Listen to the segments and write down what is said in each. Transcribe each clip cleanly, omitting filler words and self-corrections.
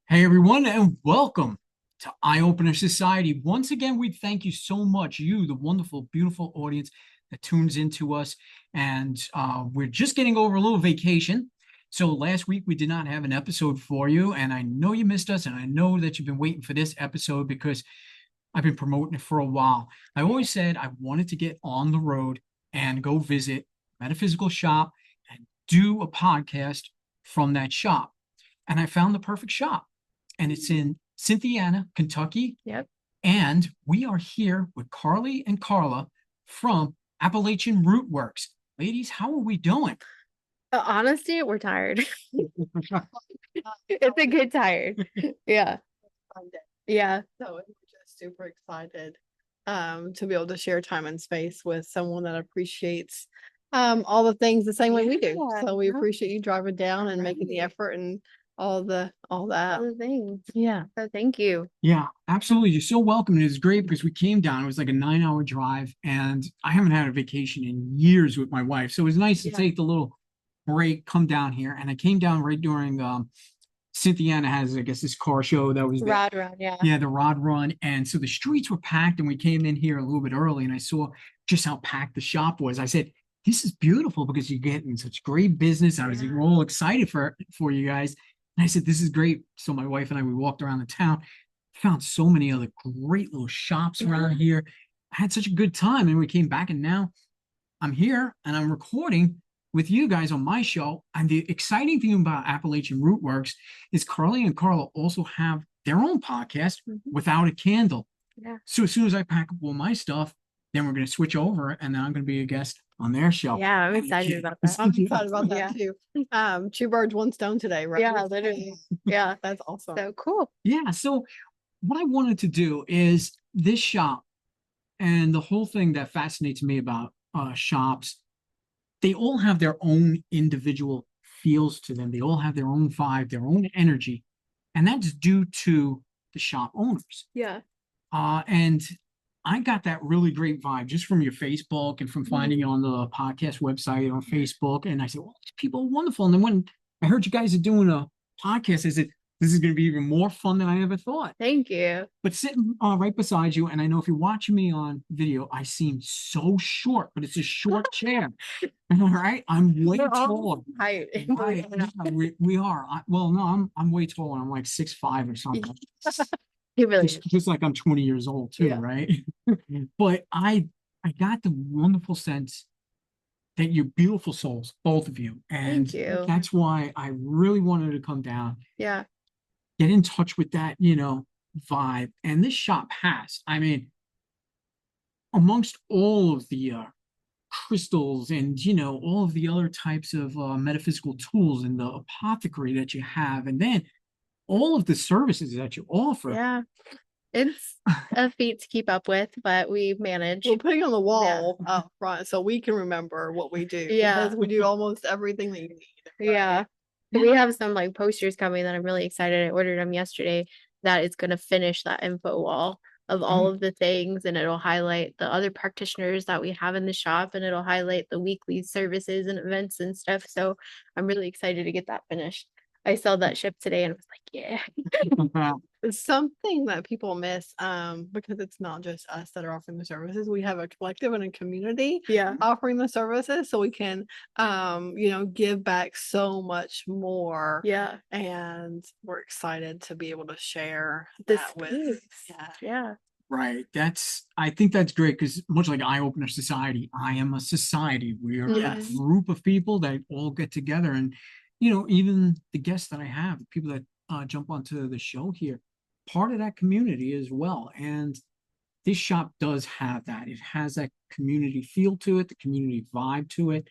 Hey everyone, and welcome to Eye Opener Society. Once again, we thank you so much, you, the wonderful, beautiful audience that tunes into us. And we're just getting over a little vacation. So last week we did not have an episode for you, and I know you missed us, and I know that you've been waiting for this episode because I've been promoting it for a while. I always said I wanted to get on the road and go visit a metaphysical shop and do a podcast from that shop. And I found the perfect shop, and it's in Cynthiana, Kentucky. Yep. And we are here with Carly and Carla from Appalachian Rootworks. Ladies, how are we doing? Honestly, we're tired. It's a good tired. Yeah. Yeah. So we're just super excited to be able to share time and space with someone that appreciates all the things the same way we do. Yeah, So we yeah. appreciate you driving down and making the effort and all that. All the things. Yeah. So thank you. Yeah, absolutely. You're so welcome. And it's great because we came down. It was like a 9-hour drive, and I haven't had a vacation in years with my wife. So it was nice to Yeah. take the little break, come down here. And I came down right during Cynthiana has, I guess, this car show that was there. Rod run, yeah. Yeah, the Rod Run. And so the streets were packed, and we came in here a little bit early, and I saw just how packed the shop was. I said, this is beautiful because you're getting such great business. I was Yeah. all excited for you guys. And I said, this is great. So my wife and I, we walked around the town, found so many other great little shops around here. I had such a good time. And we came back, and now I'm here and I'm recording with you guys on my show. And the exciting thing about Appalachian Rootworks is Carly and Carla also have their own podcast, Without a Candle. Yeah. So as soon as I pack up all my stuff, then we're going to switch over, and then I'm going to be a guest on their show. Yeah, I'm excited about that. I'm excited about that too. Two birds, one stone today, right? Yeah, literally. Yeah. That's awesome. So cool. Yeah. So what I wanted to do is this shop, and the whole thing that fascinates me about shops, they all have their own individual feels to them. They all have their own vibe, their own energy, and that's due to the shop owners. Yeah. And I got that really great vibe just from your Facebook and from finding you on the podcast website on Facebook. And I said, well, these people are wonderful. And then when I heard you guys are doing a podcast, I said, this is going to be even more fun than I ever thought. Thank you. But sitting right beside you, and I know if you're watching me on video, I seem so short, but it's a short chair. All right, I'm way taller. Hi. We are. Well, no, I'm way taller. I'm like 6'5" or something. You really Just like I'm 20 years old too, Yeah. right? But I got the wonderful sense that you're beautiful souls, both of you. And Thank you. that's why I really wanted to come down, Yeah. get in touch with that, vibe. And this shop has, I mean, amongst all of the crystals and, all of the other types of metaphysical tools and the apothecary that you have, and then all of the services that you offer. Yeah. It's a feat to keep up with, but we manage. We're putting on the wall up front so we can remember what we do. Yeah. Because we do almost everything that you need. Yeah. We have some like posters coming that I'm really excited. I ordered them yesterday that it's going to finish that info wall of all of the things, and it'll highlight the other practitioners that we have in the shop, and it'll highlight the weekly services and events and stuff. So I'm really excited to get that finished. I saw that ship today and was like, yeah. It's something that people miss because it's not just us that are offering the services. We have a collective and a community Yeah. offering the services, so we can give back so much more. Yeah. And we're excited to be able to share This that with yeah. Right. I think that's great because much like Eye Opener Society, I am a society. We are Yes. a group of people that all get together, and even the guests that I have, the people that jump onto the show here, part of that community as well. And this shop does have that. It has that community feel to it, the community vibe to it,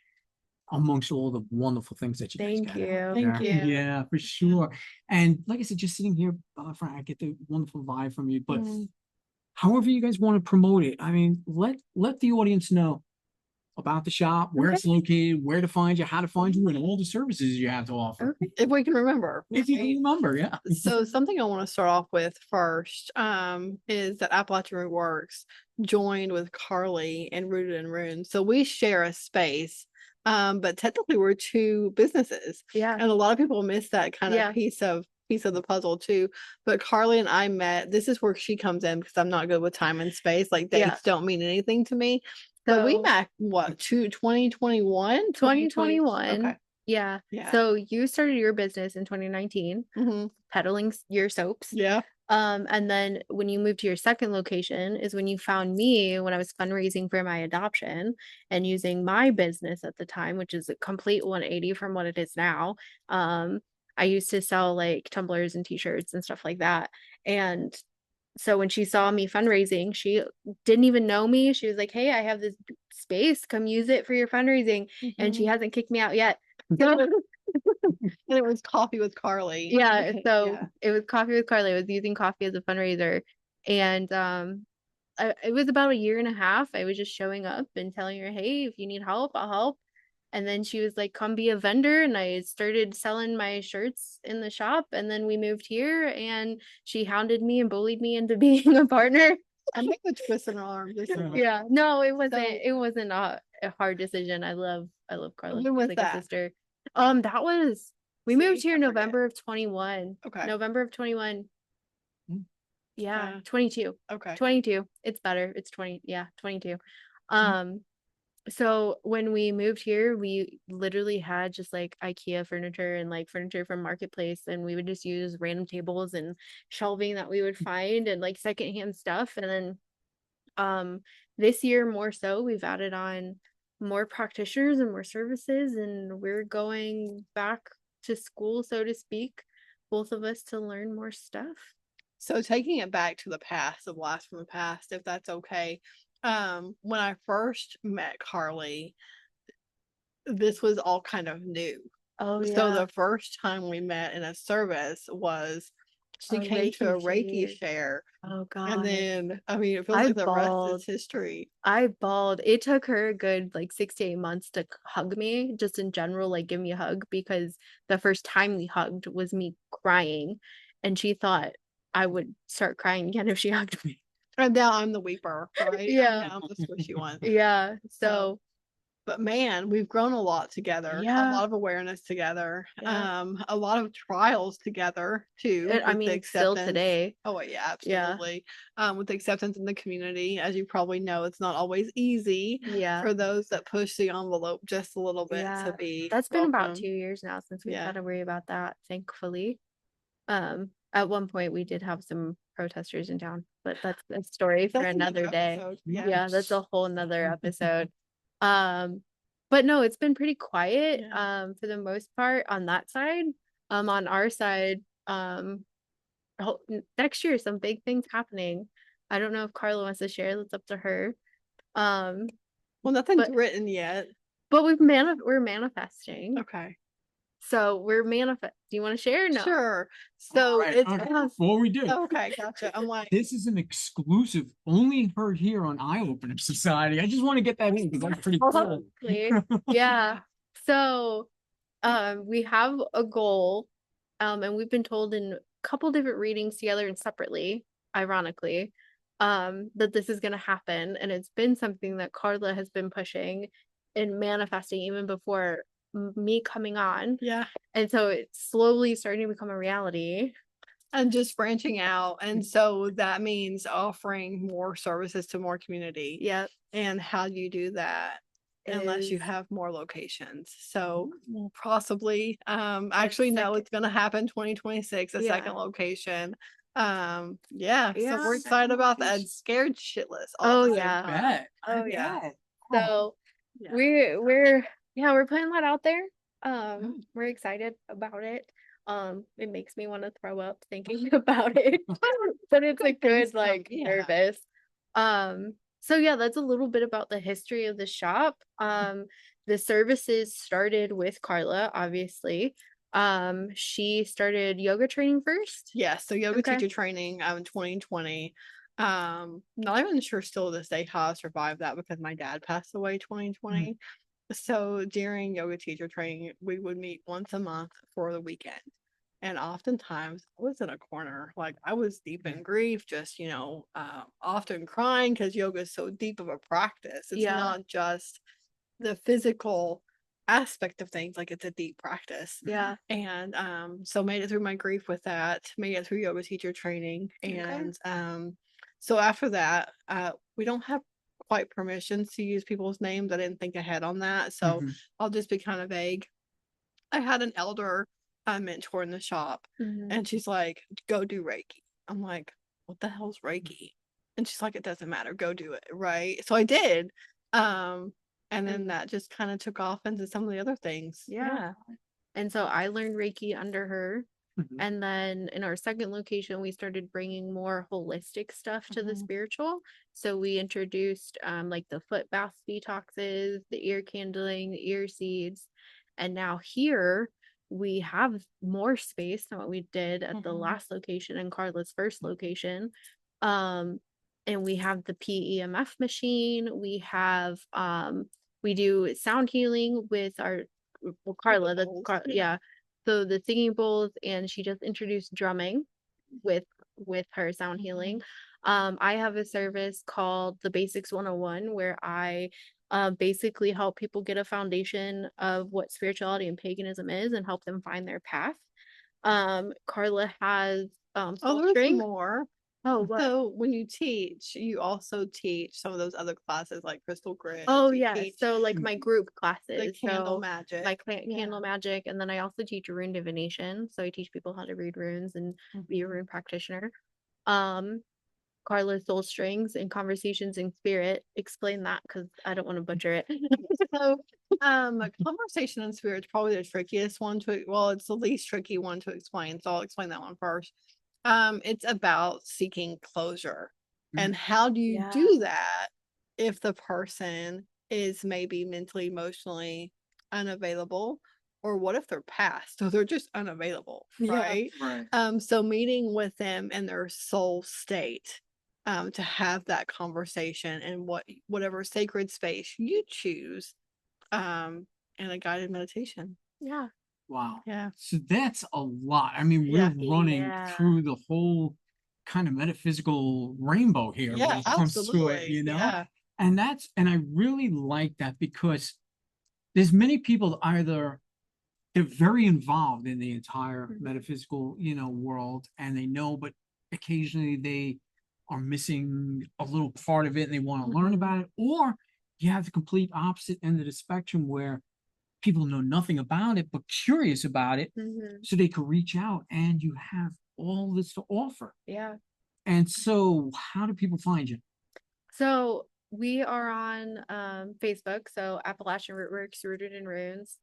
amongst all the wonderful things that you guys Thank got you. out Thank there. you. Yeah, for sure. And like I said, just sitting here, Frank, I get the wonderful vibe from you. But however you guys want to promote it, I mean, let the audience know about the shop, where it's located, where to find you, how to find you, and all the services you have to offer. Okay. if we can remember. If you can remember, yeah. So something I want to start off with first is that Appalachian Rootworks joined with Carly and Rune. So we share a space, but technically we're two businesses. Yeah. And a lot of people miss that kind of piece of piece of the puzzle too. But Carly and I met, this is where she comes in because I'm not good with time and space. Like dates Yeah. don't mean anything to me. But we So met what, 2021? 2021. Okay. Yeah. Yeah. So you started your business in 2019, peddling your soaps. Yeah. And then when you moved to your second location is when you found me when I was fundraising for my adoption and using my business at the time, which is a complete 180 from what it is now. I used to sell like tumblers and t-shirts and stuff like that. And so when she saw me fundraising, she didn't even know me. She was like, "Hey, I have this space. Come use it for your fundraising." And she hasn't kicked me out yet. And it was coffee with Carly. Yeah, so Yeah. it was coffee with Carly. I was using coffee as a fundraiser. And it was about a year and a half. I was just showing up and telling her, "Hey, if you need help, I'll help." And then she was like, "Come be a vendor." And I started selling my shirts in the shop. And then we moved here and she hounded me and bullied me into being a partner. I make the twist in her arm. Yeah, no, it wasn't. So- It wasn't a hard decision. I love Carla. When She's was like that? a sister. That was we moved See, here I forget. November of 21. Okay. November of 21. Mm. Yeah, 22. Okay. 22. It's better. It's 20. Yeah, 22. So when we moved here, we literally had just like IKEA furniture and like furniture from Marketplace, and we would just use random tables and shelving that we would find and like secondhand stuff. And then this year more so, we've added on more practitioners and more services, and we're going back to school, so to speak, both of us to learn more stuff. So taking it back to the past, the blast from the past, if that's okay. When I first met Carly, this was all kind of new. Oh So yeah. the first time we met in a service was she A came to a Reiki Reiki share. Oh God. And then, I mean, it feels I like the rest bawled. is history. I bawled. It took her a good like 6 to 8 months to hug me, just in general, like give me a hug, because the first time we hugged was me crying, and she thought I would start crying again if she hugged me. And now I'm the weeper, right? Yeah. Now I'm the squishy one. Yeah. So But man, we've grown a lot together. A Yeah. lot of awareness together. Yeah. A lot of trials together too. I with the mean, still acceptance. today. Oh yeah, Yeah. absolutely. With the acceptance in the community, as you probably know, it's not always easy Yeah. for those that push the envelope just a little bit Yeah. to be. That's been about welcome. 2 years now since we've Yeah. had to worry about that, thankfully. At one point we did have some protesters in town, but that's a story for That's another day. episode. Yeah, that's a whole nother episode. But no, it's been pretty quiet, Yeah. for the most part on that side. On our side, next year some big things happening. I don't know if Carla wants to share. That's up to her. Well, nothing's but- written yet. But we're manifesting. Okay. So we're manifest. Do you want to share? No. Sure. So Alright, it's okay, before we do, okay. Gotcha. I'm like, this is an exclusive, only heard here on Eye Opener Society. I just want to get that in because that's pretty cool. Yeah. So we have a goal, and we've been told in a couple different readings together and separately, ironically, that this is going to happen. And it's been something that Carla has been pushing and manifesting even before me coming on. yeah. And so it's slowly starting to become a reality. And just branching out. And so that means offering more services to more community. Yep. And how do you do that? Unless you Is- have more locations. So we'll possibly actually no, it's gonna happen 2026, a Yeah. second location. So Yeah. we're excited about that. And scared shitless. Oh, at the same yeah. time. Bet. Oh yeah. Bet. So Yeah. we're putting that out there. Good. We're excited about it. It makes me want to throw up thinking about it, but it's a good like Yeah. nervous. So yeah, that's a little bit about the history of the shop. The services started with Carla, obviously. She started yoga training first. Yes, so yoga Okay. teacher training in 2020. Not even sure still to this day how I survived that because my dad passed away 2020. So during yoga teacher training, we would meet once a month for the weekend. And oftentimes I was in a corner, like I was deep in grief, just, often crying because yoga is so deep of a practice. It's Yeah. not just the physical aspect of things. Like it's a deep practice. Yeah. And so made it through my grief with that, made it through yoga teacher training. And so after that, we don't have quite permissions to use people's names. I didn't think ahead on that. So I'll just be kind of vague. I had an elder mentor in the shop, and she's like, go do Reiki. I'm like, what the hell's Reiki? And she's like, it doesn't matter, go do it. Right. So I did. And then that just kind of took off into some of the other things. Yeah. And so I learned Reiki under her. And then in our second location, we started bringing more holistic stuff to the spiritual. So we introduced like the foot bath detoxes, the ear candling, the ear seeds. And now here we have more space than what we did at the last location and Carla's first location. And we have the PEMF machine. We have we do sound healing with our Carla, so the singing bowls, and she just introduced drumming with her sound healing. I have a service called the Basics 101 where I basically help people get a foundation of what spirituality and paganism is and help them find their path. Carla has soul strength. More. Oh, what? So when you teach, you also teach some of those other classes like crystal grit. Oh yeah, so like my group classes, the candle magic, my candle magic, and then I also teach rune divination. So I teach people how to read runes and be a rune practitioner. Carla's soul strings and conversations in spirit. Explain that because I don't want to butcher it. So conversation in spirit is probably the trickiest one to, well, it's the least tricky one to explain. So I'll explain that one first. It's about seeking closure. And how do you do that if the person is maybe mentally, emotionally unavailable? Or what if they're past? So they're just unavailable, right? So meeting with them in their soul state, to have that conversation in whatever sacred space you choose, in a guided meditation. Yeah. Wow. Yeah. So that's a lot. I mean, we're running through the whole kind of metaphysical rainbow here when it comes to it, you know? Yeah. And I really like that because there's many people either they're very involved in the entire metaphysical, world, and they know, but occasionally they are missing a little part of it and they want to learn about it. Or you have the complete opposite end of the spectrum where people know nothing about it, but curious about it. So they could reach out and you have all this to offer. Yeah. And so how do people find you? So we are on Facebook. So Appalachian Rootworks, Rooted in Runes,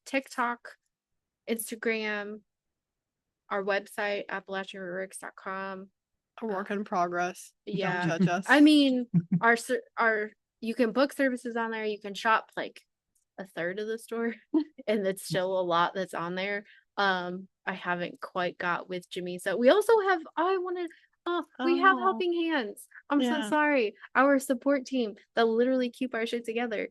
TikTok, Instagram, our website, appalachianrootworks.com. A work in progress. Yeah. Don't judge us. I mean, our you can book services on there. You can shop like a third of the store and it's still a lot that's on there. I haven't quite got with Jamisa. We also have we have helping hands. I'm so sorry. Our support team that literally keep our shit together.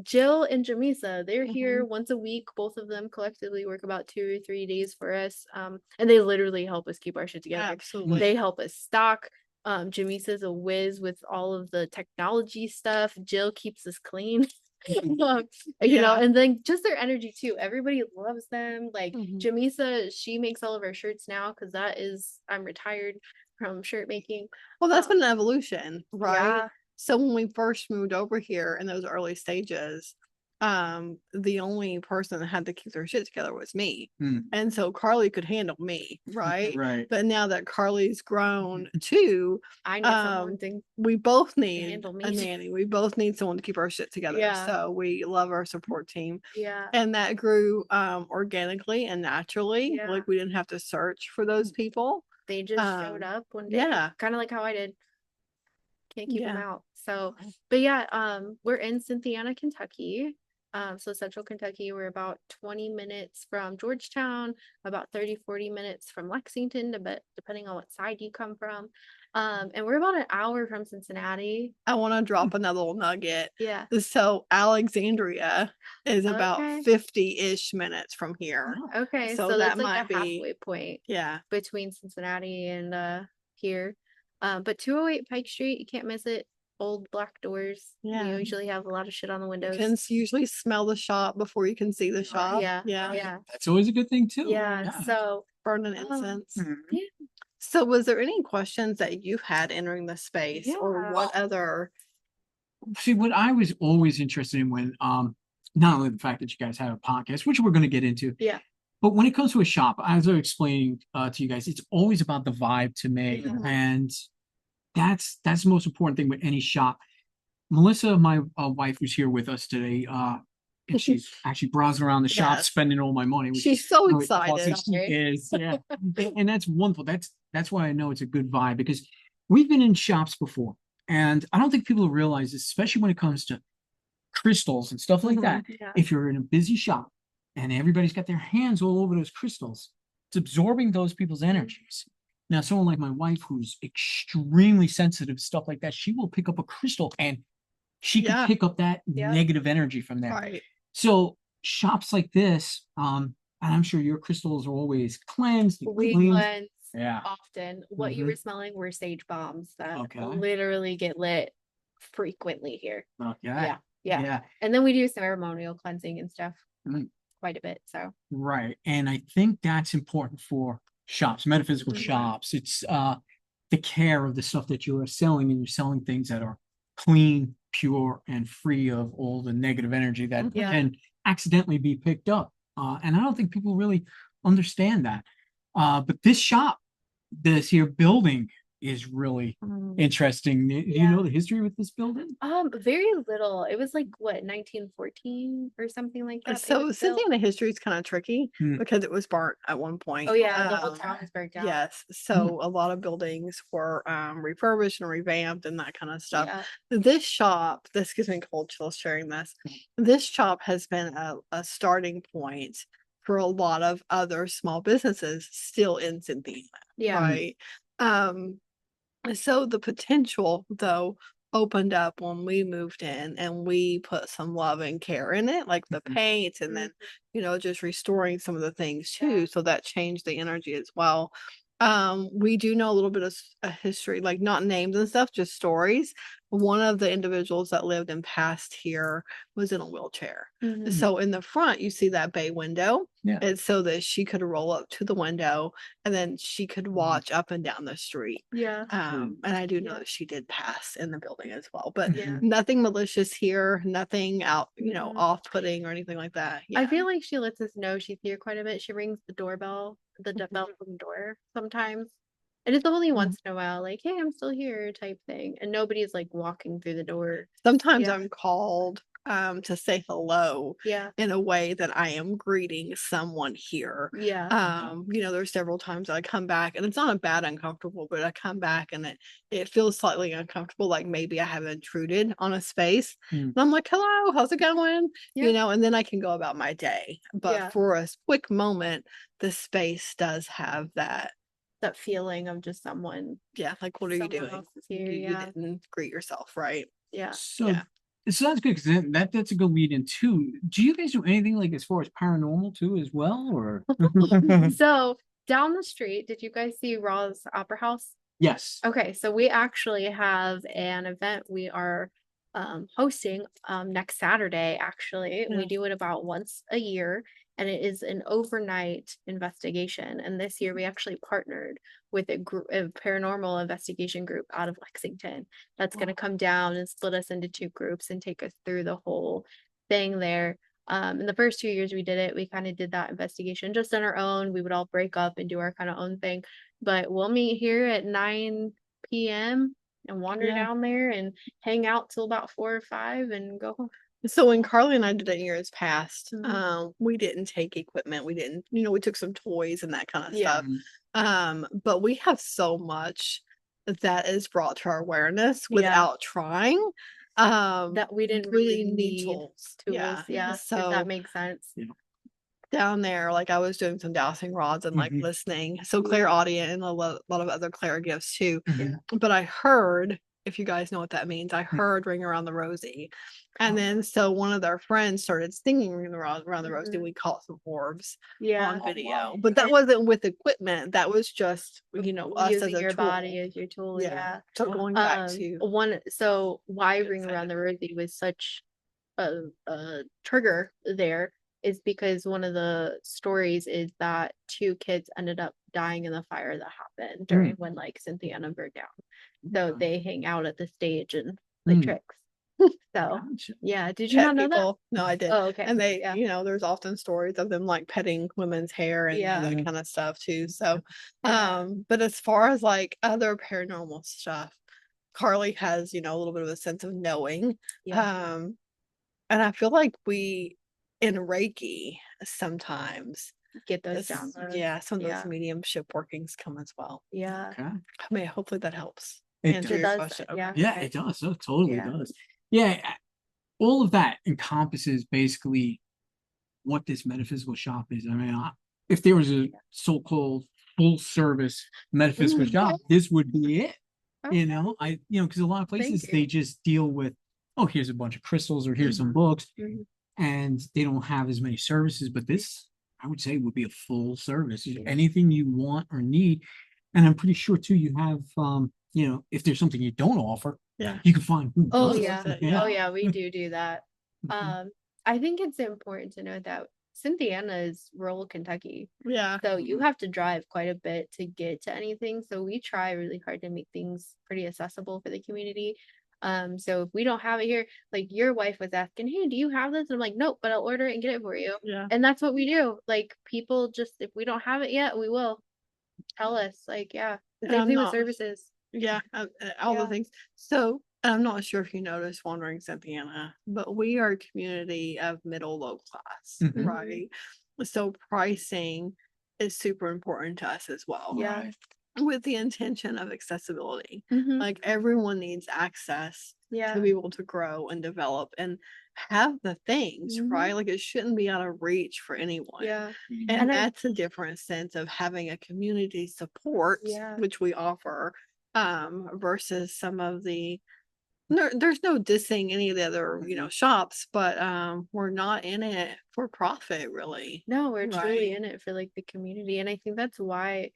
Jill and Jamisa, they're here once a week. Both of them collectively work about 2 or 3 days for us. And they literally help us keep our shit together. Absolutely. They help us stock. Jamisa's a whiz with all of the technology stuff. Jill keeps us clean. You know, and then just their energy too. Everybody loves them. Like Jamisa, she makes all of our shirts now because I'm retired from shirt making. Well, that's been an evolution, right? Yeah. So when we first moved over here in those early stages, the only person that had to keep their shit together was me. And so Carly could handle me, right? Right. But now that Carly's grown too, I need someone to we both need handle me. a nanny. We both need someone to keep our shit together. Yeah. So we love our support team. Yeah. And that grew organically and naturally. Yeah. Like we didn't have to search for those people. They just showed up one day. Yeah. Kind of like how I did. Can't keep them out. So, but yeah, we're in Cynthiana, Kentucky. So Central Kentucky, we're about 20 minutes from Georgetown, about 30-40 minutes from Lexington, depending on what side you come from. And we're about an hour from Cincinnati. I want to drop another little nugget. Yeah. So Alexandria is about 50-ish minutes from here. Okay. So that's like a halfway point. Yeah. Between Cincinnati and here. But 208 Pike Street, you can't miss it. old black doors. Yeah. We usually have a lot of shit on the You windows. can usually smell the shop before you can see the shop. Yeah. Yeah. Yeah. That's always a good thing too. Yeah. So Burning incense. Mhm. yeah. So was there any questions that you had entering the space or Yeah. what other? See, what I was always interested in when, not only the fact that you guys have a podcast, which we're going to get into, Yeah. but when it comes to a shop, as I was explaining to you guys, it's always about the vibe to me, Mhm. and that's the most important thing with any shop. Melissa, my wife, who's here with us today, and she's actually browsing around the shop, Yes. spending all my money. Which She's is so really excited. awesome. She is, yeah, and that's wonderful. That's why I know it's a good vibe, because we've been in shops before, and I don't think people realize this, especially when it comes to crystals and stuff like Mhm. that. Yeah. If you're in a busy shop and everybody's got their hands all over those crystals, it's absorbing those people's energies. Now, someone like my wife, who's extremely sensitive to stuff like that, she will pick up a crystal and she can Yeah. pick up that Yeah. negative energy from there. Right. So shops like this, and I'm sure your crystals are always cleansed and We cleaned. cleanse Yeah. often. What you Mhm. were smelling were sage bombs that Okay. literally get lit frequently here. Okay. Yeah. Yeah. Yeah. And then we do ceremonial cleansing and stuff Mm. quite a bit. So Right. And I think that's important for shops, metaphysical Mhm. shops. It's the care of the stuff that you are selling, and you're selling things that are clean, pure, and free of all the negative energy that Yeah. can accidentally be picked up. And I don't think people really understand that. But this shop, this here building, is really interesting. Do you Yeah. know the history with this building? Very little. It was like what, 1914 or something like that. So Cynthiana history is kind of tricky Hmm. because it was burnt at one point. Oh yeah, the whole town was burnt down. Yes. So a lot of buildings were refurbished and revamped and that kind of stuff. Yeah. This shop, this gives me cold chills sharing this. This shop has been a starting point for a lot of other small businesses still in Cynthiana. Yeah. Right. So the potential though opened up when we moved in and we put some love and care in it, like the Mhm. paint and then, just restoring some of the things too. Yeah. So that changed the energy as well. We do know a little bit of a history, like not names and stuff, just stories. One of the individuals that lived and passed here was in a wheelchair. Mhm. So in the front, you see that bay window. Yeah. It's so that she could roll up to the window and then she could watch up and down the street. Yeah. And I do know Yeah. that she did pass in the building as well, but Yeah. nothing malicious here, nothing out, Mhm. off-putting or anything like that. I Yeah. feel like she lets us know she's here quite a bit. She rings the doorbell, the bell from the door sometimes. And it's only once in a while, like, hey, I'm still here type thing. And nobody's like walking through the door. Sometimes Yeah. I'm called to say hello Yeah. in a way that I am greeting someone here. Yeah. There's several times that I come back and it's not a bad uncomfortable, but I come back and it feels slightly uncomfortable, like maybe I have intruded on a space. And I'm like, hello, how's it going? Yeah. And then I can go about my day. But Yeah. for a quick moment, the space does have that. That feeling of just someone. Yeah, like what are you Someone doing? else is here, You yeah. didn't greet yourself, right? Yeah. So Yeah. so that's good, because that's a good lead in too. Do you guys do anything like as far as paranormal too as well, or? So down the street, did you guys see Raw's Opera House? Yes. Okay, so we actually have an event we are hosting next Saturday, actually. Yeah. We do it about once a year, and it is an overnight investigation. And this year we actually partnered with a paranormal investigation group out of Lexington that's going to come down and split us into two groups and take us through the whole thing there. In the first 2 years we did it, we kind of did that investigation just on our own. We would all break up and do our kind of own thing. But we'll meet here at 9 p.m. and wander Yeah. down there and hang out till about 4 or 5 and go home. So when Carly and I did it in years past, Mhm. we didn't take equipment. We didn't, we took some toys and that kind of Yeah. stuff. But we have so much that is brought to our awareness without trying. That we didn't really need tools. tools. Yeah. If So that makes sense. down there, like I was doing some dowsing rods and like listening. So clairaudient and a lot of other clair gifts too. Mhm. But I heard if you guys know what that means. I heard Ring Around the Rosie. And then so one of their friends started singing Ring Around the Rosie. We caught some orbs on video. But that wasn't with equipment. That was just, us as using a your tool. body as your tool. Yeah. So going back to So why Ring Around the Rosie was such a trigger there is because one of the stories is that 2 kids ended up dying in the fire that happened during when like Cynthiana burned down. So they hang out at the stage and play tricks. So yeah, did you not know that? No, I did. Oh, okay. And they, there's often stories of them like petting women's hair and that kind of stuff too. So, but as far as like other paranormal stuff, Carly has, a little bit of a sense of knowing. And I feel like we in Reiki sometimes get those downloads. Yeah, some of those mediumship workings come as well. Yeah. Okay. I mean, hopefully that helps. It Your question. Yeah. Yeah, it does. It totally does. Yeah, all of that encompasses basically what this metaphysical shop is. I mean, if there was a so-called full-service metaphysical shop, this would be it. Because a lot of places they just deal with, oh, here's a bunch of crystals or here's some books, and they don't have as many services. But this, I would say, would be a full service. Anything you want or need, and I'm pretty sure too, you have, if there's something you don't offer, you can find. Oh yeah, we do that. I think it's important to know that Cynthiana is rural Kentucky. Yeah. So you have to drive quite a bit to get to anything. So we try really hard to make things pretty accessible for the community. So if we don't have it here, like your wife was asking, hey, do you have this? And I'm like, nope, but I'll order it and get it for you. Yeah. And that's what we do. Like people just, if we don't have it yet, we will tell us. Like, same thing with services. Yeah, all the things. So I'm not sure if you noticed wandering Cynthiana, but we are a community of middle low class, right? So pricing is super important to us as well. Yeah. Right? With the intention of accessibility. Like everyone needs access to be able to grow and develop and have the things, right? Like it shouldn't be out of reach for anyone. Yeah. And that's a different sense of having a community support, which we offer, versus some of the there's no dissing any of the other shops, but we're not in it for profit really. No, we're truly in it for like the community, and I think that's why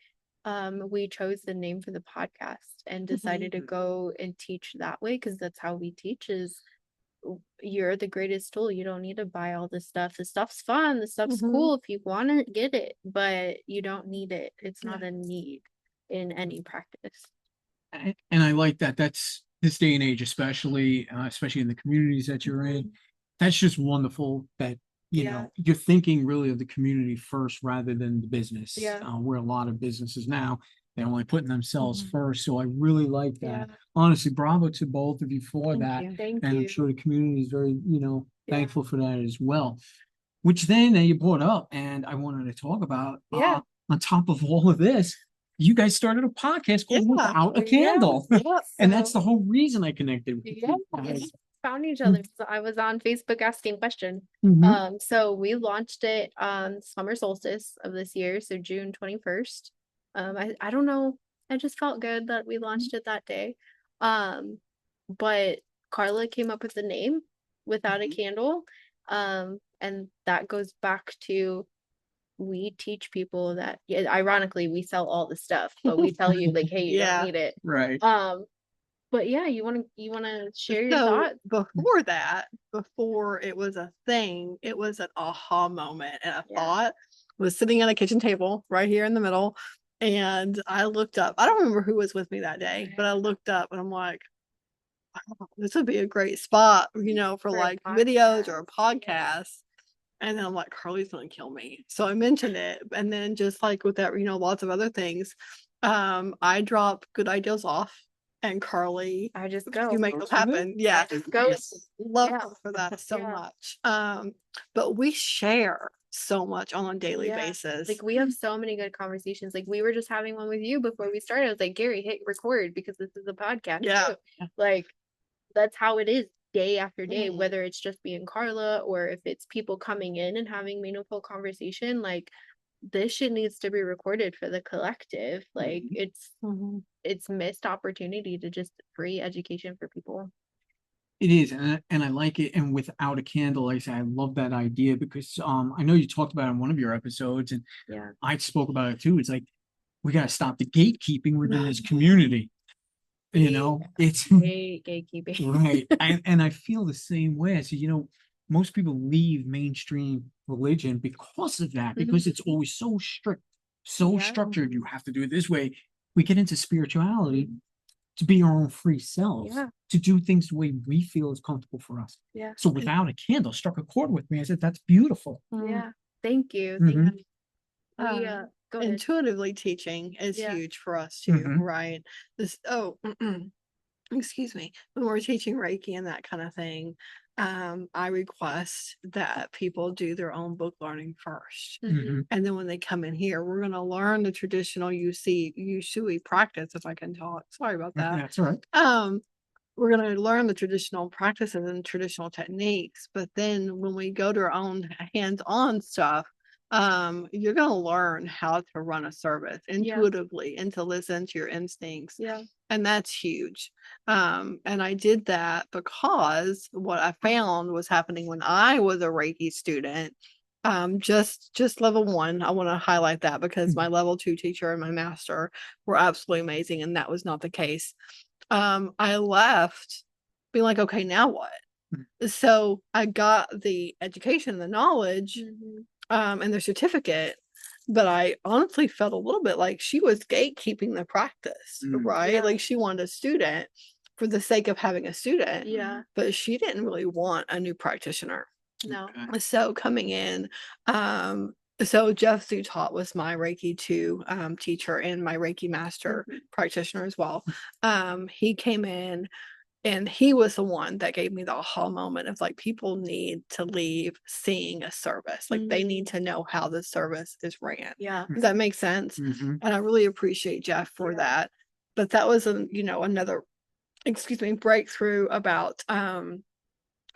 we chose the name for the podcast and decided to go and teach that way, because that's how we teach is you're the greatest tool. You don't need to buy all this stuff. The stuff's fun, the stuff's cool if you want to get it, but you don't need it. It's not a need in any practice. And I like that. That's this day and age, especially in the communities that you're in. That's just wonderful that you're thinking really of the community first rather than the business. Where a lot of businesses now, they're only putting themselves first. So I really like that. Honestly, bravo to both of you for that. Thank and you. I'm sure the community is very, thankful for that as well. Which then you brought up, and I wanted to talk about. On top of all of this, you guys started a podcast called Without a Candle. And that's the whole reason I connected with you. Found each other. So I was on Facebook asking questions. So we launched it on summer solstice of this year, so June 21st. I don't know, I just felt good that we launched it that day. But Carla came up with the name Without a Candle. And that goes back to, we teach people that, ironically, we sell all the stuff, but we tell you like, hey, you don't need it. Right. But you want to share your thoughts? Before it was a thing, it was an aha moment. And a thought was sitting at a kitchen table right here in the middle. And I looked up, I don't remember who was with me that day, but I looked up and I'm like, wow, this would be a great spot, for like videos or a podcast. And then I'm like, Carly's gonna kill me. So I mentioned it. And then just like with that, lots of other things, I drop good ideas off, and Carly, I just go. You make them happen. Yeah. Just go. Love her for that so much. But we share so much on a daily basis. Like we have so many good conversations. Like we were just having one with you before we started. I was like, Gary, hit record because this is a podcast. Yeah. Too. Like that's how it is day after day, whether it's just me and Carla or if it's people coming in and having meaningful conversation. Like this shit needs to be recorded for the collective. Like Mhm. it's missed opportunity to just free education for people. It is, and I like it. And without a candle, like I say, I love that idea because I know you talked about it in one of your episodes, and Yeah. I spoke about it too. It's like we got to stop the gatekeeping within this community. You know, it's Gatekeeping. right. And I feel the same way. I said, most people leave mainstream religion because of that, because it's always so strict, so Yeah. structured. You have to do it this way. We get into spirituality to be our own free selves, Yeah. to do things the way we feel is comfortable for us. Yeah. So without a candle, struck a chord with me. I said, that's beautiful. Yeah. Thank you. Mhm. Thank you. Go ahead. Intuitively teaching is Yeah. huge for us too, Mhm. right? Excuse me, when we're teaching Reiki and that kind of thing, I request that people do their own book learning first. Mhm. And then when they come in here, we're going to learn the traditional Usui practice, if I can talk. Sorry about that. That's all right. We're going to learn the traditional practices and traditional techniques, but then when we go to our own hands-on stuff, you're going to learn how to run a service intuitively and to listen to your instincts. Yeah. And that's huge. And I did that because what I found was happening when I was a Reiki student. Just level 1. I want to highlight that because my level 2 teacher and my master were absolutely amazing, and that was not the case. I left being like, okay, now what? So I got the education, the knowledge, and the certificate, but I honestly felt a little bit like she was gatekeeping the practice, right? Yeah. Like she wanted a student for the sake of having a student. Yeah. But she didn't really want a new practitioner. No. Okay. So coming in, so Jeff Zutot was my Reiki 2 teacher and my Reiki master practitioner as well. He came in and he was the one that gave me the aha moment of like, people need to leave seeing a service. Like they need to know how the service is ran. Yeah. Does that make sense? Mhm. And I really appreciate Jeff for that. But that was another, breakthrough about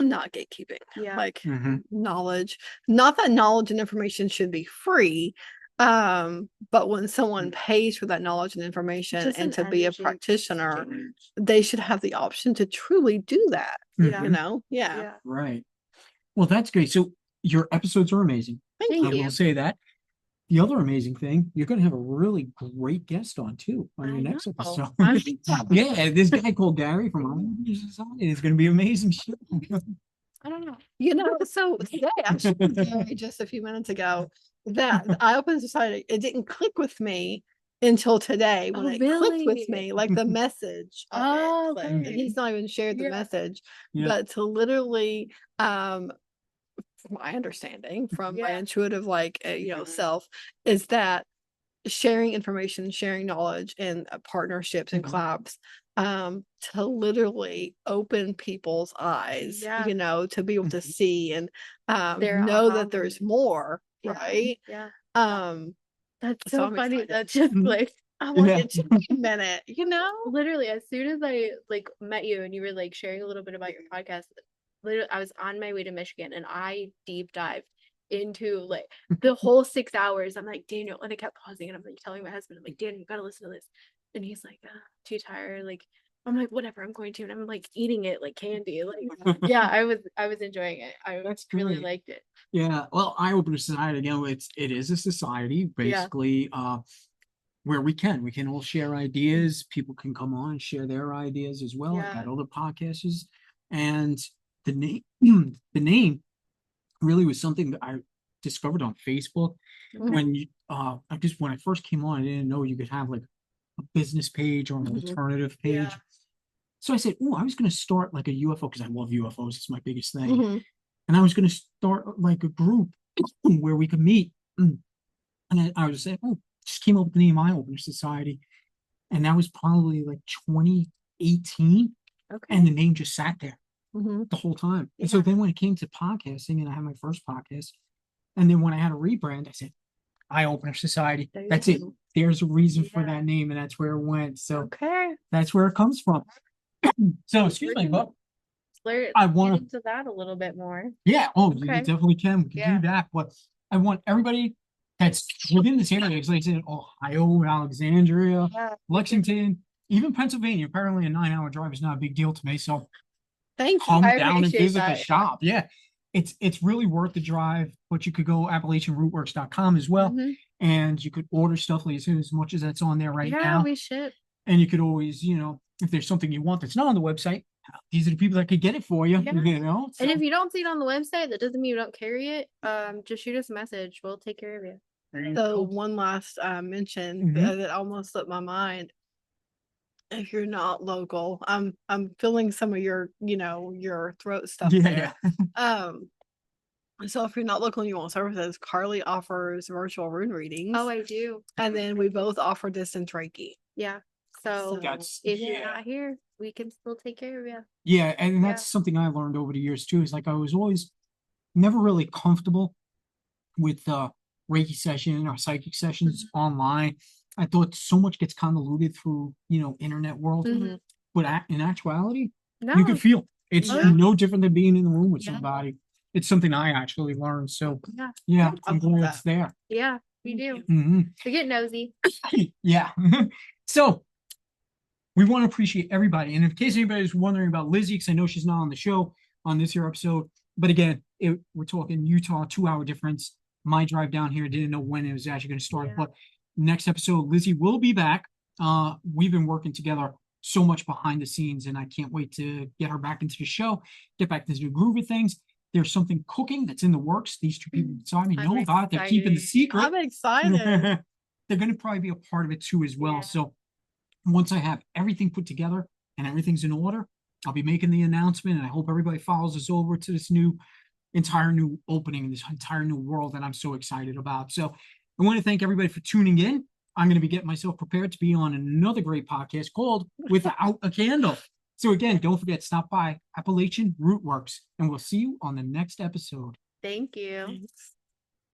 not gatekeeping. Yeah. Like Mhm. knowledge. Not that knowledge and information should be free. But when someone pays for that knowledge and information Just and an to be a energy practitioner, exchange. they should have the option to truly do that. Yeah. You know? Yeah. Yeah. Right. Well, that's great. So your episodes are amazing. Thank I you. will say that. The other amazing thing, you're going to have a really great guest on too on your I next know. episode. I'm Yeah, this guy called Gary from Our Society is going to be amazing. I don't know. So today, actually, just a few minutes ago, that the Eye Open Society, it didn't click with me until today when Oh, it clicked with really? me, like the message of Oh, it. Like, and okay. he's not even shared the Yeah. message, Yeah. but to literally, from my understanding, from my Yeah. intuitive, self, is that sharing information, sharing knowledge, and partnerships and collabs, to literally open people's eyes, Yeah. to be able to see and Their know aha that there's moment. more, Yeah. right? Yeah. Um, That's so so I'm funny. excited. That's just like I'm like, Yeah. it took me a minute, literally as soon as I like met you and you were like sharing a little bit about your podcast, literally I was on my way to Michigan and I deep dived into like the whole 6 hours. I'm like, Daniel, and I kept pausing and I'm like telling my husband, I'm like, Daniel, you gotta listen to this. And he's like, too tired. Like, I'm like, whatever, I'm going to. And I'm like eating it like candy. Like, yeah, I was enjoying it. I That's really great. liked it. Yeah. Well, Eye Opener Society, again, it is a society basically where we can all share ideas. People can come on and share their ideas as well. I've Yeah. got other podcasts, and the name the name really was something that I discovered on Facebook when when I first came on. I didn't know you could have like a business page or an alternative page. Yeah. So I said, oh, I was going to start like a UFO because I love UFOs. It's my biggest thing. Mhm. And I was going to start like a group where we could meet. And I was saying, oh, just came up with the name Eye Opener Society. And that was probably like 2018. Okay. And the name just sat there Mhm. the whole time. And so then when it came to podcasting, and I had my first podcast, and then when I had a rebrand, I said, Eye Opener Society. There you That's it. go. There's a reason for Yeah. that name, and that's where it went. So Okay. that's where it comes from. So excuse me, but Let's I get want to, into that a little bit more. yeah, oh, you Okay. definitely can. We can Yeah. do that. But I want everybody that's within this area. It's like I said, Ohio, Alexandria, Yeah. Lexington, even Pennsylvania. Apparently a 9-hour drive is not a big deal to me. So Thank you. come I down and appreciate visit the that. shop. Yeah. It's really worth the drive, but you could go AppalachianRootworks.com as well. Mhm. And you could order stuff like as much as that's on there right Yeah, now. we ship. And you could always, if there's something you want that's not on the website, these are the people that could get it for you, Yeah. So, And if you don't see it on the website, that doesn't mean you don't carry it. Just shoot us a message. We'll take care of you. there you So go. one last mention Mhm. that almost slipped my mind. If you're not local, I'm feeling some of your, your throat stuff Yeah, there. So if you're not local and you want services, Carly offers virtual rune readings. Oh, I do. And then we both offer distance Reiki. Yeah. So That's- if you're yeah. not here, we can still take care of you. Yeah, and that's something I learned over the years too. Is like I was always never really comfortable with Reiki session or psychic sessions online. I thought so much gets convoluted through internet world, Mhm. but in actuality, No. you can feel it's Yeah. no different than being in the room with Yeah. somebody. It's something I actually learned. So Yeah. yeah, I I'm love glad that. it's there. Yeah, we Thank do. you. Hmm. We get nosy. Yeah. So we want to appreciate everybody. And in case anybody's wondering about Lizzie, because I know she's not on the show on this here episode, but again, we're talking Utah, 2-hour difference. My drive down here, didn't know when it was actually going to start, Yeah. but next episode, Lizzie will be back. We've been working together so much behind the scenes, and I can't wait to get her back into the show, get back into the groove of things. There's something cooking that's in the works. These two people beside me I'm know about it. They're keeping the excited. secret. I'm excited. They're going to probably be a part of it too as well. Yeah. So once I have everything put together and everything's in order, I'll be making the announcement, and I hope everybody follows us over to this entire new opening, this entire new world that I'm so excited about. So I want to thank everybody for tuning in. I'm going to be getting myself prepared to be on another great podcast called Without a Candle. So again, don't forget, stop by Appalachian Rootworks, and we'll see you on the next episode. Thank you. Thanks.